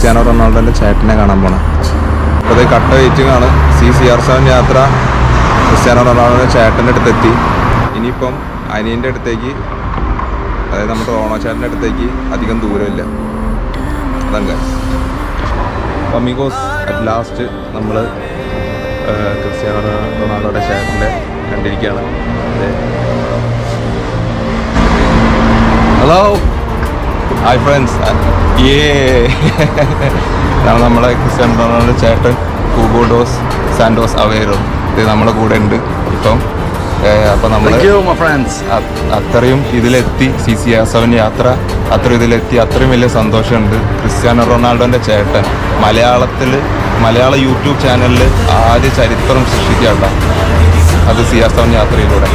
Cristiano റൊണാൾഡോൻ്റെ ചേട്ടനെ കാണാൻ പോകണം. അപ്പോൾ അത് കട്ട വെയിറ്റിംഗ് ആണ്. CR7 യാത്ര ക്രിസ്ത്യാനോ റൊണാൾഡോൻ്റെ ചേട്ടൻ്റെ അടുത്തെത്തി. ഇനിയിപ്പം അനിയൻ്റെ അടുത്തേക്ക്, അതായത് നമ്മുടെ റോണോ ചേട്ടൻ്റെ അടുത്തേക്ക് അധികം ദൂരമില്ല. അതങ്ങനെ അമിഗോസ് അറ്റ് ലാസ്റ്റ് നമ്മൾ ക്രിസ്ത്യാനോ റൊണാൾഡോയുടെ ചേട്ടൻ്റെ കണ്ടിരിക്കുകയാണ്. Hello, hi friends. ഇതാണ് നമ്മളെ ക്രിസ്ത്യാനോ റൊണാൾഡോയുടെ ചേട്ടൻ ഹൂഗോ ഡോസ് സാന്റോസ് അവേരോ. ഇത് നമ്മുടെ കൂടെ ഉണ്ട് ഇപ്പം. അപ്പം നമ്മൾ അത്രയും ഇതിലെത്തി, CR7 യാത്ര അത്രയും ഇതിലെത്തി. അത്രയും വലിയ സന്തോഷമുണ്ട്. ക്രിസ്ത്യാനോ റൊണാൾഡോൻ്റെ ചേട്ടൻ മലയാള യൂട്യൂബ് ചാനലിൽ ആദ്യ ചരിത്രം സൃഷ്ടിക്കാട്ടോ, അത് CR7 യാത്രയിലൂടെ.